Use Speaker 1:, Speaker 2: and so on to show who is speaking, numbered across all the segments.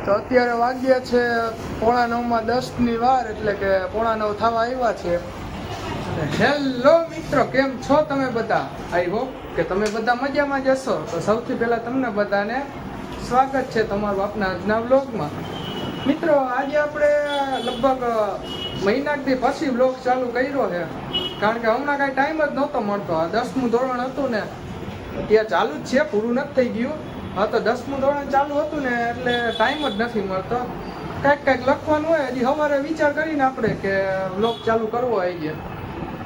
Speaker 1: તો અત્યારે વાગ્યા છે 8:45 વાર, એટલે કે 8:45 થવા આવ્યા છે. હેલો મિત્રો, કેમ છો તમે બધા? આઈ હોપ કે તમે બધા મજામાં જ હશો. તો સૌથી પહેલા તમને બધાને સ્વાગત છે તમારું આપના આજના વ્લોગમાં. મિત્રો, આજે આપણે લગભગ મહિનાથી પછી વ્લોગ ચાલુ કર્યો છે, કારણ કે હમણાં કાંઈ ટાઈમ જ નહોતો મળતો. આ 10મું ધોરણ હતું ને ત્યાં ચાલુ જ છે, પૂરું નથી થઈ ગયું. હા, તો 10મું ધોરણ ચાલુ હતું ને એટલે ટાઈમ જ નથી મળતો. કાંઈક લખવાનું હોય, હજી સવારે વિચાર કરીને આપણે કે વ્લોગ ચાલુ કરવો આવી ગયા,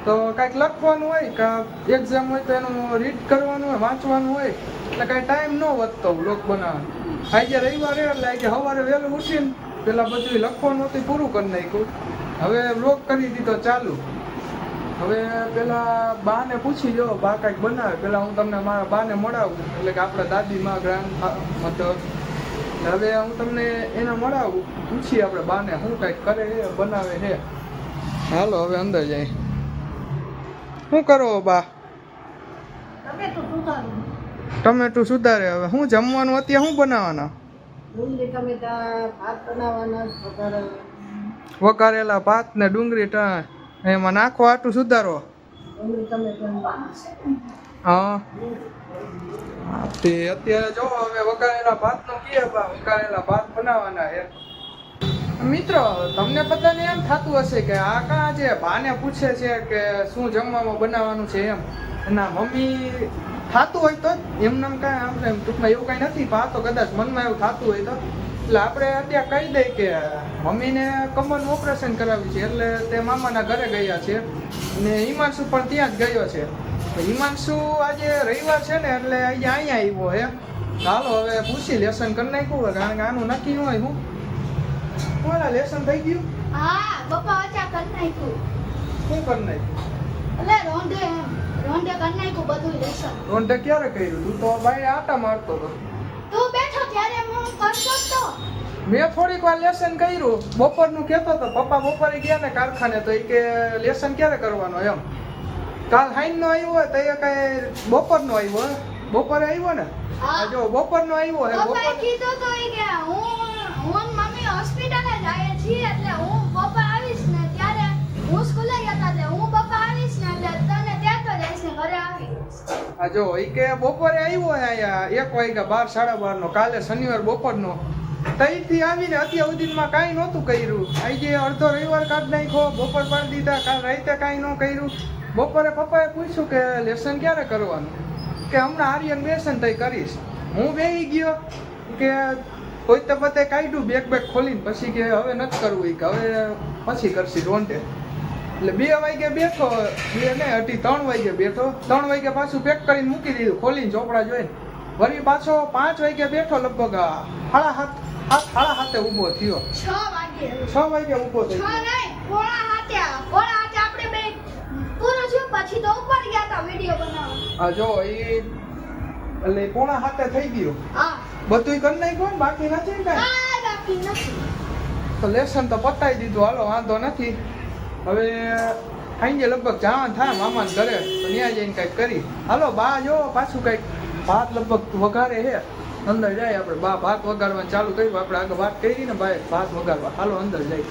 Speaker 1: તો કાંઈક લખવાનું હોય કે એક્ઝામ હોય તો એનું રીડ કરવાનું હોય, વાંચવાનું હોય, એટલે કાંઈ ટાઈમ ન વધતો વ્લોગ બનાવવાનો. આજે રવિવારે એટલે આજે સવારે વહેલું ઉઠીને પેલા બધું લખવાનું હતું પૂરું કરી નાખ્યું. હવે વ્લોગ કરી દીધો ચાલુ. હવે પેલા બાને પૂછી જો, બા કાંઈક બનાવે. પેલા હું તમને મારા બાને મળાવું, એટલે કે આપણા દાદીમાં ગ્રાન્ડ મધર. હવે હું તમને એને મળાવું, પૂછીએ આપણે બાને શું કાંઈક કરે છે, બનાવે છે. હાલો હવે અંદર જાય. શું કરો બા? ટમેટું સુધારે. હવે શું જમવાનું અત્યારે શું બનાવવાના? વઘારેલા ભાત ને ડુંગળી એમાં નાખો, આટું સુધારો. હા, તે અત્યારે જો હવે વઘારેલા ભાતનો કે વઘારેલા ભાત બનાવવાના છે. મિત્રો, તમને બધાને એમ થતું હશે કે આ કાં છે, બાને પૂછે છે કે શું જમવામાં બનાવવાનું છે એમ. એના મમ્મી થતું હોય તો એમને કાંઈ આમ એમ ટૂંકમાં એવું કાંઈ નથી, પણ તો કદાચ મનમાં એવું થતું હોય તો એટલે આપણે અત્યારે કહી દઈએ કે મમ્મીને કમરનું ઓપરેશન કરાવ્યું છે, એટલે તે મામાના ઘરે ગયા છે. અને હિમાંશુ પણ ત્યાં જ ગયો છે. હિમાંશુ આજે રવિવાર છે ને એટલે અહીંયા આવ્યો હે. ચાલો હવે પૂછી લેસન કરી નાખ્યું હોય, કારણ કે આનું નક્કી ન હોય. હું તમારા લેસન થઈ ગયું?
Speaker 2: હા, પપ્પા અચા કરી નાખ્યું.
Speaker 1: શું કરી નાખ્યું?
Speaker 2: એટલે રોંઢે કરી નાખ્યું બધું લેસન.
Speaker 1: રોંઢે ક્યારે કર્યું? તું તો બાય આટા મારતો હતો.
Speaker 2: તું બેઠો ત્યારે હું કરતો તો.
Speaker 1: મેં થોડીક વાર લેસન કર્યું. બપોરનું કહેતો હતો, પપ્પા બપોરે ગયા ને કારખાને, તો એ કે લેસન ક્યારે કરવાનો એમ. કાલ હાઈનનો આવ્યો હોય તો એ કઈ બપોરનો આવ્યો. બપોરે આવ્યો ને?
Speaker 2: હા,
Speaker 1: જો બપોરનો આવ્યો હે.
Speaker 2: પપ્પાએ કીધું તો ઈ કે હું મમ્મી હોસ્પિટલે જાય છીએ, એટલે હું પપ્પા આવીશ ને ત્યારે હું સ્કૂલે જતા એટલે હું પપ્પા આવીશ ને એટલે તને ત્યાં તો જઈશ ને ઘરે આવીશ.
Speaker 1: હા, જો એ કે બપોરે આવ્યો હે અહીંયા 1 વાગ્યા 12, 12:30 નો. કાલે શનિવાર બપોરનો. તઈથી આવીને અત્યાર સુધીમાં કાંઈ નહોતું કર્યું. આજે અડધો રવિવાર કાઢ નાખ્યો, બપોર પાડી દીધા, કાલ રાતે કાંઈ ન કર્યું. બપોરે પપ્પાએ પૂછ્યું કે લેસન ક્યારે કરવાનું, કે હમણાં આર્યન બેસન તઈ કરીશ. હું બેસી ગયો કે કોઈ તો બધે કાઢ્યું બેગ ખોલીને, પછી કે હવે નથી કરવું, કે હવે પછી કરશી રોંઢે. એટલે 2 વાગે બેઠો, 2 ને 3 વાગે બેઠો. 3 વાગે પાછું પેક કરીને મૂકી દીધું, ખોલીને ચોપડા જોઈને. વળી પાછો 5 વાગે બેઠો, લગભગ 7:30 ઊભો થયો. 6 વાગે ઊભો થઈ ગયો.
Speaker 2: 6 નહીં, 6:30 આપણે બે પૂરું થયું પછી તો ઉપર ગયા હતા વિડિયો બનાવવા.
Speaker 1: આ જો એ એટલે 6:30 થઈ ગયો.
Speaker 2: હા,
Speaker 1: બધું કરી નાખ્યું ને, બાકી નથી ને કાંઈ?
Speaker 2: હા, બાકી નથી.
Speaker 1: તો લેસન તો પતાવી દીધું. હાલો વાંધો નથી. હવે ખાઈને લગભગ જવાનું થાય મામાને ઘરે, તો ત્યાં જઈને કંઈક કરી. હાલો બા જો પાછું કંઈક ભાત લગભગ વઘારે છે. અંદર જાય આપણે. બા ભાત વઘારવાનું ચાલુ કર્યું. આપણે આગળ વાત કરી ને ભાઈ ભાત વઘારવા. હાલો અંદર જાય.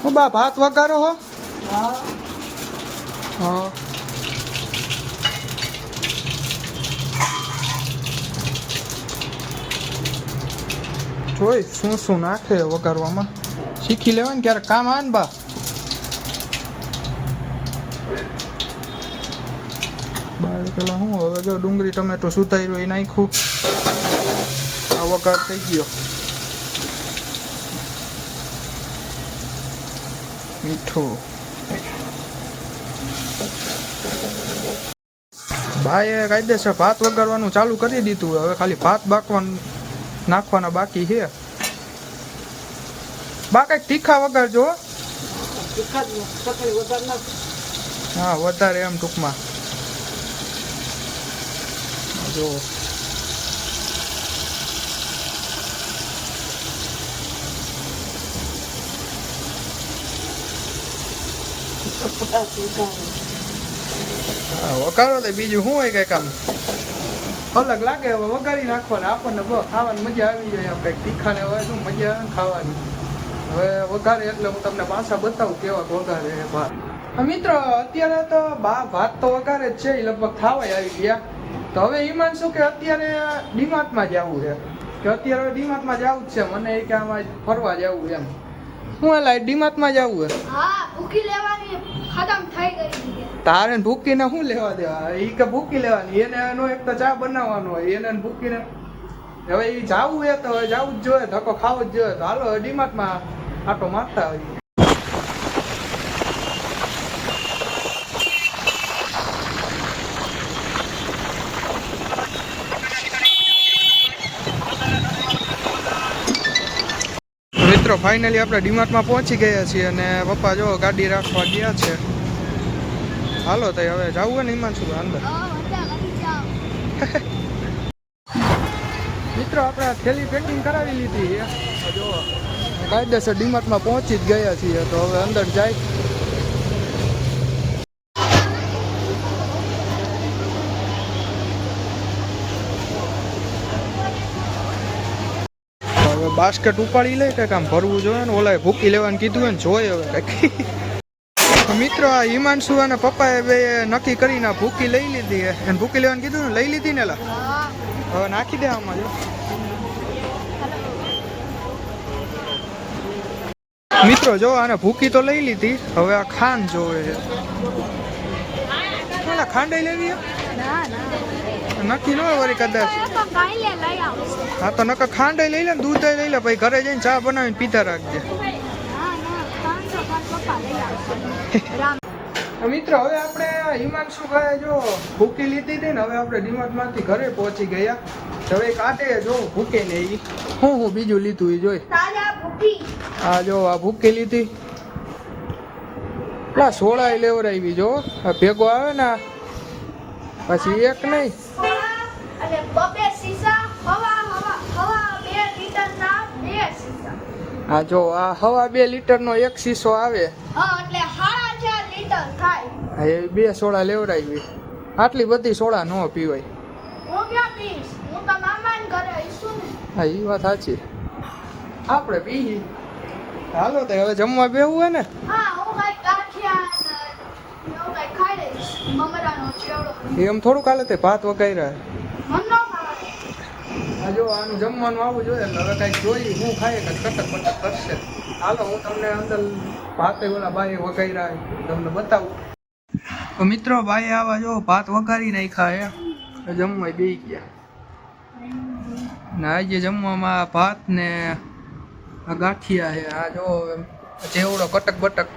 Speaker 1: હું બા ભાત વઘારો હો? હા. જોઈ શું નાખે વઘારવામાં, શીખી લેવાય ને ક્યારેક કામ આવે ને બા. પેલા હું હવે જો ડુંગળી ટમેટું સુધાર્યું એ નાખ્યું. આ વઘાર થઈ ગયો. મીઠું. ભાઈએ કાયદેસર ભાત વઘારવાનું ચાલુ કરી દીધું. હવે ખાલી ભાત નાખવાના બાકી છે. બા કઈક તીખા વઘારજો. હા, વધારે એમ ટૂંકમાં. જો વઘારો તો બીજું શું હોય કઈ કામ. અલગ લાગે હવે વઘારી નાખવાના આપણને ખાવાની મજા આવી જાય આપણે તીખાને હવે શું મજા આવે ને ખાવાની હવે વઘારે એટલે હું તમને પાછા બતાવું કેવા વઘારે ભાત મિત્રો અત્યારે તો ભાત તો વઘારે જ છે એ લગભગ ખાવાય આવી ગયા તો હવે ઈમાન શું કે અત્યારે ડીમાર્ટમાં જવું છે કે અત્યારે ડીમાર્ટમાં જવું જ છે મને કે આમાં ફરવા જવું એમ હું એલા ડીમાર્ટમાં જવું છે
Speaker 2: હા ભૂકી લેવાની ખતમ થઈ ગઈ છે
Speaker 1: તારે ભૂકીને શું લેવા દેવા એ કે ભૂકી લેવાની એને એનો એક તો ચા બનાવવાનો હોય એને ભૂકીને હવે એ જાવું એ તો જવું જ જોઈએ ધક્કો ખાવો જ જોઈએ તો હાલો ડીમાર્ટમાં આટો મારતા હોય મિત્રો ફાઇનલી આપણે ડીમાર્ટમાં પહોંચી ગયા છીએ અને પપ્પા જો ગાડી રાખવા ગયા છે હાલો તો હવે જવું હોય ને ઈમાનસુ અંદર મિત્રો આપણે થેલી પેકિંગ કરાવી લીધી છે જો કાયદેસર ડીમાર્ટમાં પહોંચી જ ગયા છીએ તો હવે અંદર જાય હવે બાસ્કેટ ઉપાડી લે કે કામ ભરવું જોઈએ ને ઓલાએ ભૂકી લેવાનું કીધું હોય ને જોઈએ હવે કંઈક મિત્રો આ હિમાંશુ અને પપ્પાએ બે નક્કી કરીને ભૂકી લઈ લીધી એને ભૂકી લેવાનું કીધું ને લઈ લીધી ને લા હવે નાખી દે આમાં જો મિત્રો જો આને ભૂકી તો લઈ લીધી હવે આ ખાંડ જોવે છે પેલા ખાંડ લેવી નક્કી ન હોય વળી કદાચ હા તો નકર ખાંડ લઈ લે ને દૂધ લઈ લે પછી ઘરે જઈને ચા બનાવીને પીતા રાખજે મિત્રો હવે આપણે હિમાંશુ ભાઈ જો ભૂકી લીધી હતી ને હવે આપણે ડીમાર્ટમાંથી ઘરે પહોંચી ગયા હવે કાઢે જો ભૂકે ને એ હું બીજું લીધું એ જોઈ હા જો આ ભૂકી લીધી પેલા સોળાય લેવરાવી જો આ ભેગો આવે ને પછી એક નહીં હા જો આ હવા 2 લીટરનો એક શીશો આવે એ 2 સોડા લેવરાવી આટલી બધી સોડા ન પીવાય હા એ વાત સાચી આપણે પી હાલો તો હવે જમવા બેવું હોય ને એમ થોડું કાલે તે ભાત વગાડ્યા જો આનું જમવાનું આવું જોઈએ એટલે હવે કઈક જોઈ હું ખાય કે કટક પટક કરશે હાલો હું તમને અંદર ભાતે ઓલા બાઈ વગાડ્યા તમને બતાવું તો મિત્રો બાઈ આવા જો ભાત વઘારી નાખ્યા હે જમવા બેસી ગયા ને આજે જમવામાં ભાત ને ગાંઠિયા છે આ જો જેવડો કટક બટક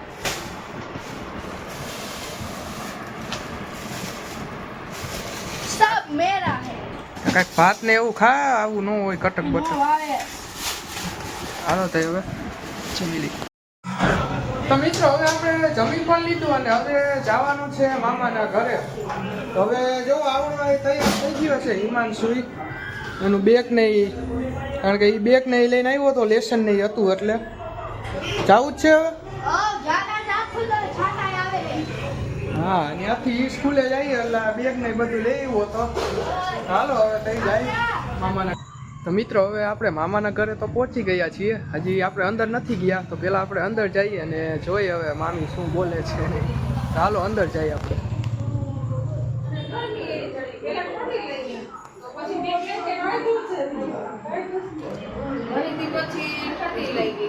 Speaker 2: सब मेरा है
Speaker 1: કઈક ભાત ને એવું ખા આવું ન હોય કટક બટક હાલો તો હવે જમી લઈ તો મિત્રો હવે આપણે જમી પણ લીધું અને હવે જવાનું છે મામાના ઘરે તો હવે જો આવડવા તૈયાર થઈ ગયો છે હિમાંશુ એનું બેગ ને કારણ કે એ બેગ ને લઈને આવ્યો તો લેસન ને હતું એટલે જવું જ છે હવે હા ત્યાંથી સ્કૂલે જઈએ એટલે બેગ ને બધું લઈ આવ્યો તો હાલો હવે થઈ જાય મામાના તો મિત્રો હવે આપણે મામાના ઘરે તો પહોંચી ગયા છીએ હજી આપણે અંદર નથી ગયા તો પહેલાં આપણે અંદર જઈએ અને જોઈએ હવે મામી શું બોલે છે ચાલો અંદર જઈએ આપણે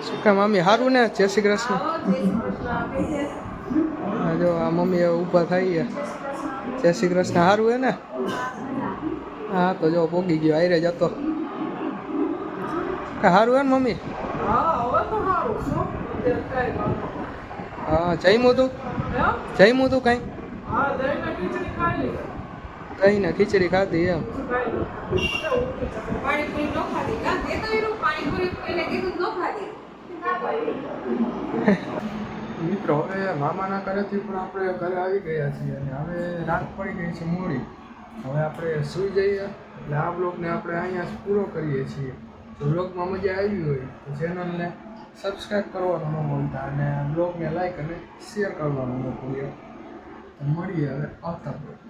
Speaker 1: શું કે મામી સારું ને જય શ્રી કૃષ્ણ હા જો આ મમ્મી ઊભા થઈ ગયા જય શ્રી કૃષ્ણ સારું હે ને હા તો જો પોગી ગયો આયરે જતો સારું હે ને મમ્મી હા જઈમું તું કઈ કઈ ને ખીચડી ખાધી એમ મિત્રો હવે મામાના ઘરેથી પણ આપણે ઘરે આવી ગયા છીએ અને હવે રાત પડી ગઈ છે મોડી હવે આપણે સૂઈ જઈએ એટલે આ બ્લોગને આપણે અહીંયા પૂરો કરીએ છીએ જો બ્લોગમાં મજા આવી હોય તો ચેનલને સબસ્ક્રાઈબ કરવાનું ન ભૂલતા અને બ્લોગને લાઈક અને શેર કરવાનું ન ભૂલ્યો તો મળીએ હવે આવતા બ્લોગ